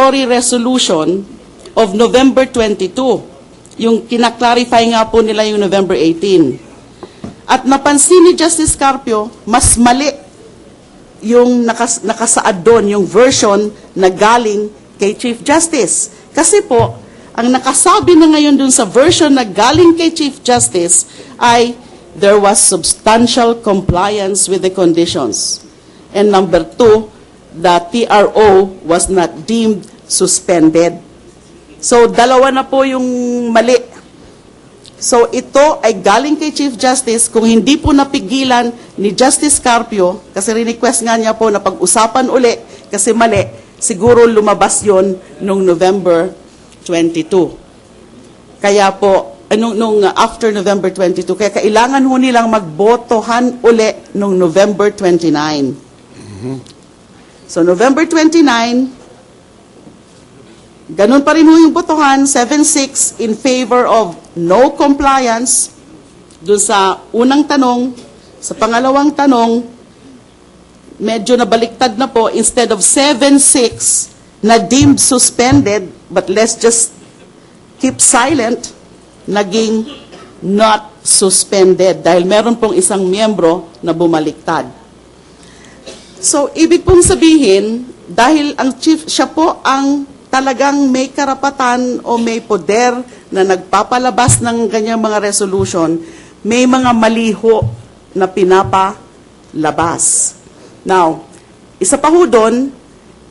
statutory resolution of November 22. Yung kinaklarify nga po nila yung November 18. At napansin ni Justice Carpio, mas mali yung nakasaad doon, yung version na galing kay Chief Justice. Kasi po, ang nakasabi na ngayon doon sa version na galing kay Chief Justice ay there was substantial compliance with the conditions. And number 2, the TRO was not deemed suspended. So, dalawa na po yung mali. So, ito ay galing kay Chief Justice. Kung hindi po napigilan ni Justice Carpio, kasi request nga niya po na pag-usapan uli, kasi mali, siguro lumabas yon nung November 22. Kaya po, nung after November 22, kaya kailangan ho nilang magbotohan uli nung November 29. So, November 29, ganun pa rin ho yung botohan, 7-6 in favor of no compliance. Doon sa unang tanong, sa pangalawang tanong, medyo nabaliktad na po, instead of 7-6 na deemed suspended, but let's just keep silent, naging not suspended dahil meron pong isang miyembro na bumaliktad. So, ibig pong sabihin, dahil ang chief, siya po ang talagang may karapatan o may poder na nagpapalabas ng ganyang mga resolution, may mga maliho na pinapalabas. Now, isa pa ho doon,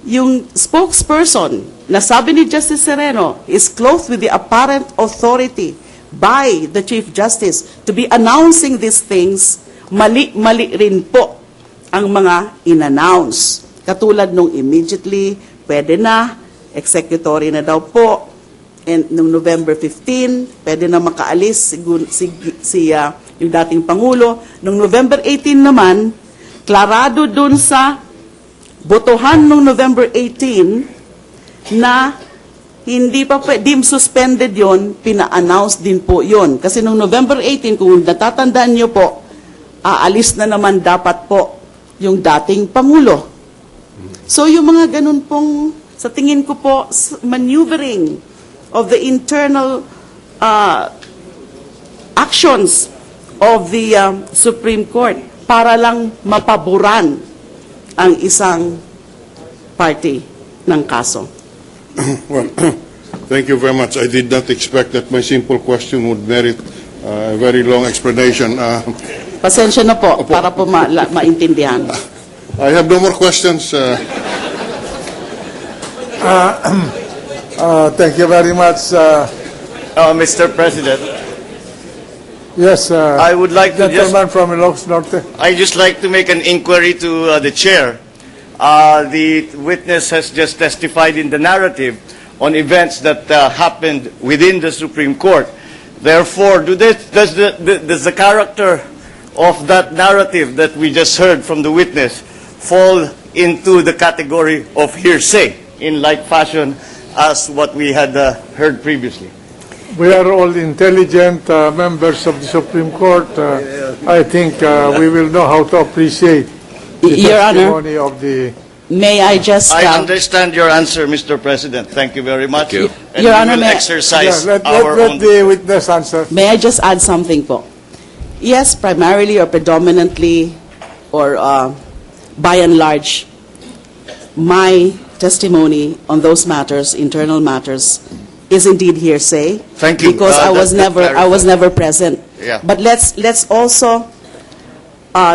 yung spokesperson na sabi ni Justice Sereno is clothed with the apparent authority by the Chief Justice to be announcing these things, mali rin po ang mga in-announce. Katulad nung immediately, pwede na, executory na daw po, and nung November 15, pwede na makaalis yung dating Pangulo. Nung November 18 naman, klarado dun sa botohan nung November 18 na hindi pa deemed suspended yon, pina-announce din po yon. Kasi nung November 18, kung natatandaan nyo po, aalis na naman dapat po yung dating Pangulo. So yung mga ganun pong, sa tingin ko po, maneuvering of the internal actions of the Supreme Court para lang mapaboran ang isang party ng kaso. Well, thank you very much. I did not expect that my simple question would merit a very long explanation. Pasensya na po, para po maintindihan. I have no more questions. Thank you very much. Mr. President, Yes, I would like to gentleman from Ilocos Norte. I just like to make an inquiry to the chair. The witness has just testified in the narrative on events that happened within the Supreme Court. Therefore, does the character of that narrative that we just heard from the witness fall into the category of hearsay in like fashion as what we had heard previously? We are all intelligent members of the Supreme Court. I think we will know how to appreciate the Your Honor, testimony of the... may I just... I understand your answer, Mr. President. Thank you very much. Your And we Honor, will may- exercise let our own... the witness answer. May I just add something po? Yes, primarily or predominantly or by and large, my testimony on those matters, internal matters, is indeed hearsay. Thank you. Because I was that never present. Yeah. But let's also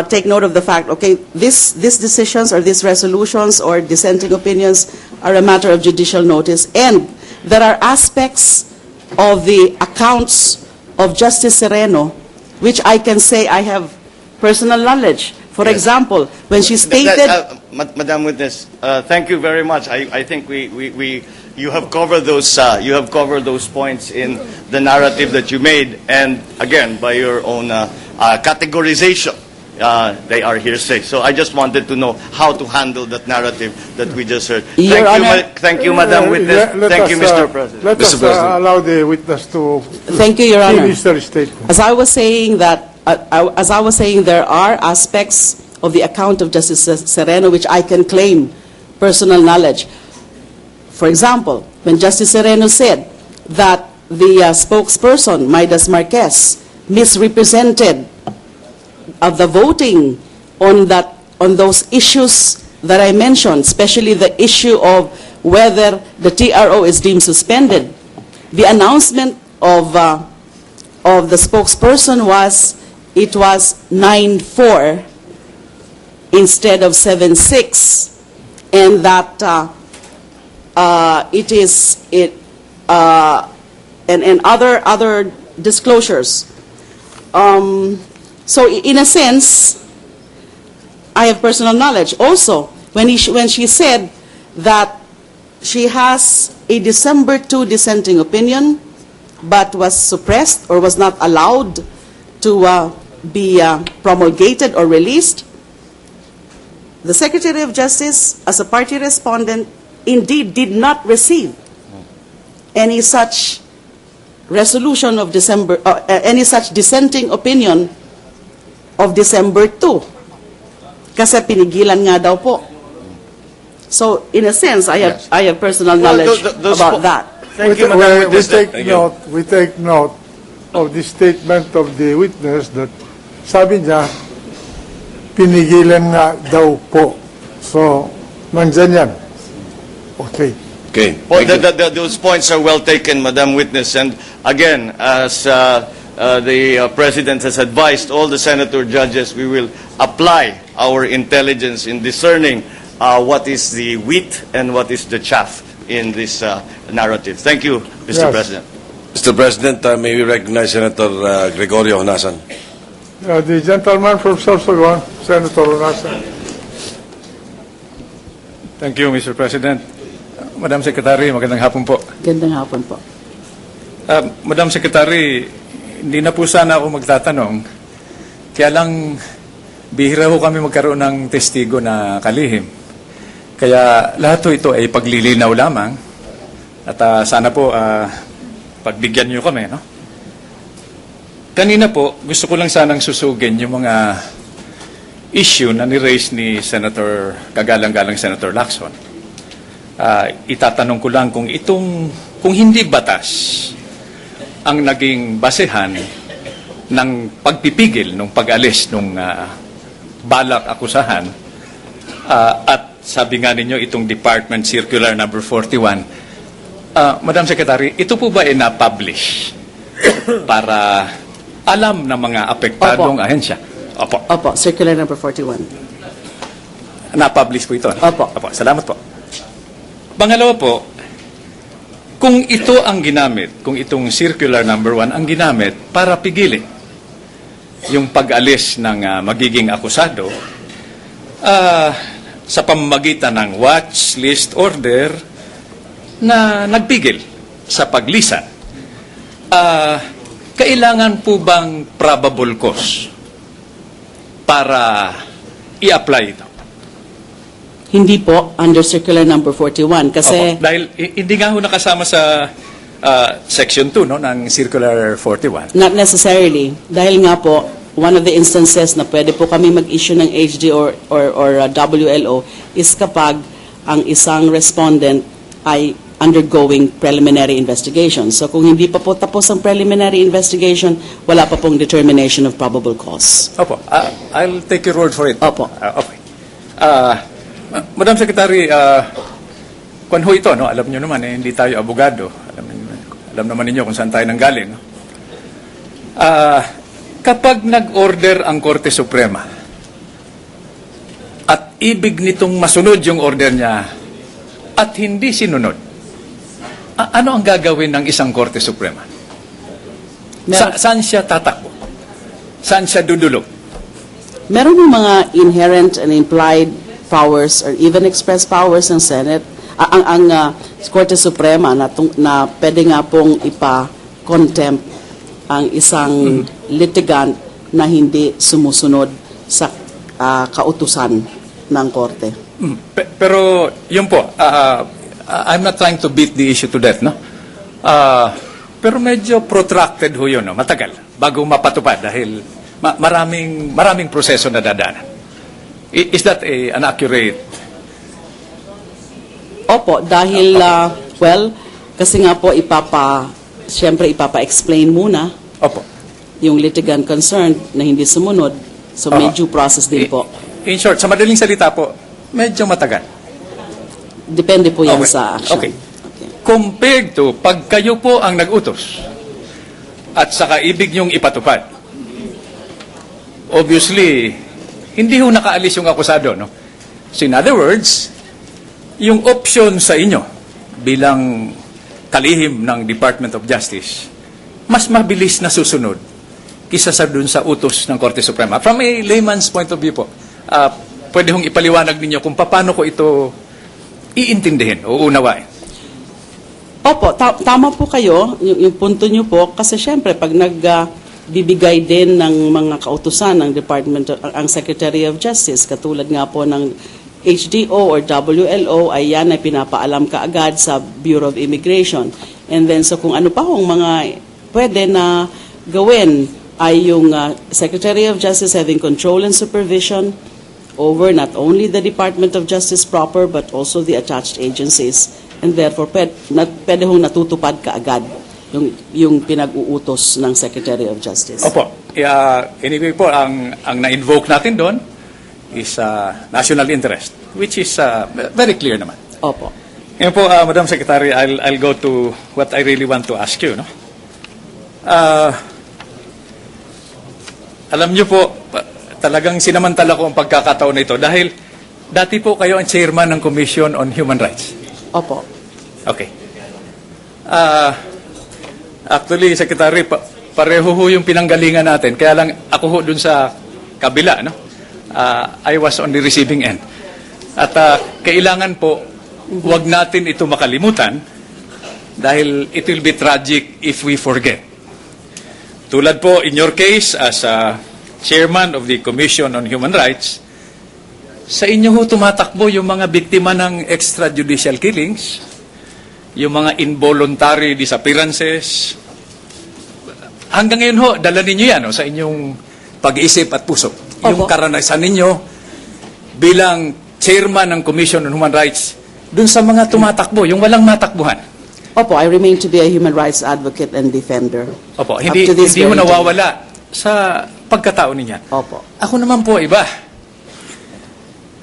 take note of the fact, okay, these decisions or these resolutions or dissenting opinions are a matter of judicial notice, and there are aspects of the accounts of Justice Sereno which I can say I have personal knowledge. For Yes. example, when she stated... Madam Witness, thank you very much. I think you have covered those points in the narrative that you made, and again by your own categorization, they are hearsay. So I just wanted to know how to handle that narrative that we just heard. Your Honor, Thank you, Madam Witness. Thank you, Mr. President. Let us allow the witness to Thank you, Your Honor. finish their statement. As I was saying there are aspects of the account of Justice Sereno which I can claim personal knowledge. For example, when Justice Sereno said that the spokesperson, Midas Marquez, misrepresented of the voting on those issues that I mentioned, especially the issue of whether the TRO is deemed suspended. The announcement of the spokesperson was, it was 9-4 instead of 7-6, and that and other disclosures. So in a sense, I have personal knowledge. Also, when she said that she has a December 2 dissenting opinion, but was suppressed or was not allowed to be promulgated or released, the Secretary of Justice, as a party respondent, indeed did not receive any such resolution of December, any such dissenting opinion of December 2. Kasi pinigilan nga daw po. So, in a sense, I have personal knowledge about that. Thank you, Madam We Witness. take note, we take note of the statement of the witness that sabi niya, pinigilan nga daw po. So, nandyan yan. Okay. Okay. Well, Thank you. those points are well taken, Madam Witness. And again, as the President has advised all the senator judges, we will apply our intelligence in discerning what is the wheat and what is the chaff in this narrative. Thank you, Mr. Yes. President. Mr. President, may we recognize Senator Gregorio Honasan. The gentleman from Sorsogon, Senator Honasan. Thank you, Mr. President. Madam Secretary, magandang hapon po. Gandang hapon po. Madam Secretary, hindi na po sana ako magtatanong. Kaya lang, bihira ho kami magkaroon ng testigo na kalihim. Kaya lahat ho ito ay paglilinaw lamang. At sana po, pagbigyan niyo kami, no? Kanina po, gusto ko lang sanang susugin yung mga issue na ni-raise ni Senator, kagalang-galang Senator Lacson. Itatanong ko lang kung hindi batas ang naging basehan ng pagpipigil ng pag-alis ng balak akusahan at sabi nga ninyo itong Department Circular number 41. Madam Secretary, ito po ba ay na-publish para alam ng mga apektadong Opo. ahensya? Opo. Opo, Circular number 41. Na-publish po ito. Opo. Opo. Salamat po. Pangalawa po, kung ito ang ginamit, kung itong circular number 1 ang ginamit para pigilin yung pag-alis ng magiging akusado sa pamamagitan ng watch list order na nagpigil sa paglisan, kailangan po bang probable cause para i-apply ito? Hindi po under Circular number 41 kasi Opo, dahil hindi nga ho nakasama sa Section 2 no, ng Circular 41. not necessarily. Dahil nga po, one of the instances na pwede po kami mag-issue ng HD or WLO is kapag ang isang respondent ay undergoing preliminary investigation. So kung hindi pa po tapos ang preliminary investigation, wala pa pong determination of probable cause. Opo, I'll take your word for it. Opo. Okay. Madam Secretary, kung ho ito, no, alam niyo naman, hindi tayo abogado. Alam naman ninyo kung saan tayo nanggaling. No? Kapag nag-order ang Korte Suprema at ibig nitong masunod yung order niya at hindi sinunod, ano ang gagawin ng isang Korte Suprema? Saan siya tatakbo? Saan siya dudulog? Meron yung mga inherent and implied powers or even express powers ng Senate, ang Korte Suprema na pwede nga pong ipa-contempt ang isang litigant na hindi sumusunod sa kautusan ng Korte. Pero yun po, I'm not trying to beat the issue to death, no? Pero medyo protracted ho yun, no? Matagal, bago mapatupad dahil maraming proseso na dadaanan. Is that an accurate? Opo, dahil, kasi nga po siyempre ipapa-explain muna Opo. yung litigant concerned na hindi sumunod. So may due process din po. In short, sa madaling salita po, medyo matagal. Depende po yan Okay. sa action. Okay. Compared to pag kayo po ang nag-utos at saka ibig niyong ipatupad, obviously, hindi ho nakaalis yung akusado, no? So in other words, yung option sa inyo bilang kalihim ng Department of Justice, mas mabilis na susunod kisa sa dun sa utos ng Korte Suprema. From a layman's point of view po, pwede hong ipaliwanag ninyo kung paano ko ito iintindihin o unawain. Opo, tama po kayo, yung punto nyo po, kasi syempre pag nagbibigay din ng mga kautusan ng ang Secretary of Justice, katulad nga po ng HDO or WLO, ay yan ay pinapaalam kaagad sa Bureau of Immigration. And then, so kung ano pa hong mga pwede na gawin ay yung Secretary of Justice having control and supervision over not only the Department of Justice proper but also the attached agencies. And therefore, pwede hong natutupad kaagad yung pinag-uutos ng Secretary of Justice. Opo. Anyway po, ang na-invoke natin doon is national interest, which is very clear naman. Opo. Ngayon po, Madam Secretary, I'll go to what I really want to ask you. No? Alam niyo po, talagang sinamantala ko ang pagkakataon na ito dahil dati po kayo ang chairman ng Commission on Human Rights. Opo. Okay. Actually, Secretary, pareho ho yung pinanggalingan natin. Kaya lang ako ho dun sa kabila, no? I was on the receiving end. At kailangan po, huwag natin ito makalimutan dahil it will be tragic if we forget. Tulad po, in your case, as chairman of the Commission on Human Rights, sa inyo ho tumatakbo yung mga biktima ng extrajudicial killings, yung mga involuntary disappearances. Hanggang ngayon ho, dala ninyo yan sa inyong pag-iisip at puso. Yung karanasan ninyo bilang chairman ng Commission on Human Rights dun sa mga tumatakbo, yung walang matakbuhan. Opo, I remain to be a human rights advocate and defender. Opo, Up hindi to this ho very day. nawawala sa pagkatao ninyo. Opo. Ako naman po, iba.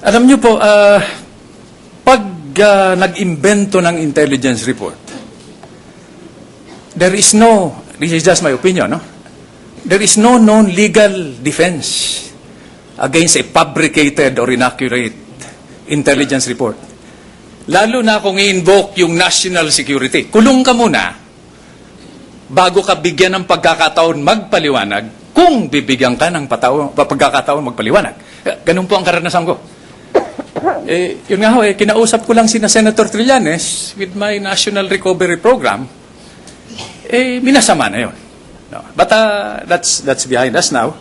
Alam niyo po, pag nag-imbento ng intelligence report, there is no, this is just my opinion, no? There is no known legal defense against a fabricated or inaccurate intelligence report. Lalo na kung i-invoke yung national security. Kulong ka muna bago ka bigyan ng pagkakataon magpaliwanag kung bibigyan ka ng pagkakataon magpaliwanag. Ganun po ang karanasan ko. Yun nga ho, kinausap ko lang sina Senator Trillanes with my National Recovery Program. Minasama na yun. No. But that's behind us now.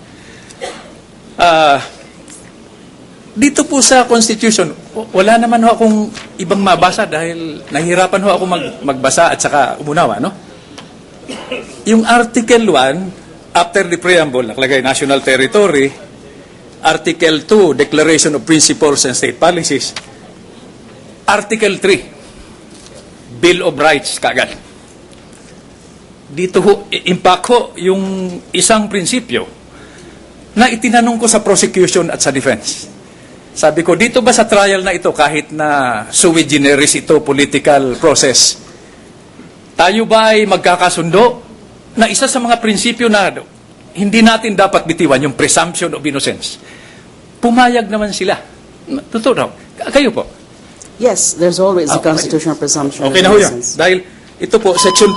Dito po sa Constitution, wala naman ho akong ibang mabasa dahil nahihirapan ho ako magbasa at saka umunawa, no? Yung Article 1, after the preamble, nakalagay National Territory, Article 2, Declaration of Principles and State Policies, Article 3, Bill of Rights, kagad. Dito ho, impact ho yung isang prinsipyo na itinanong ko sa prosecution at sa defense. Sabi ko, dito ba sa trial na ito, kahit na sui generis ito, political process, tayo ba ay magkakasundo na isa sa mga prinsipyo na hindi natin dapat bitiwan, yung presumption of innocence? Pumayag naman sila. Totoo raw. Kayo po. Yes, there's always a constitutional presumption Okay of na ho yan. innocence. Dahil ito po, section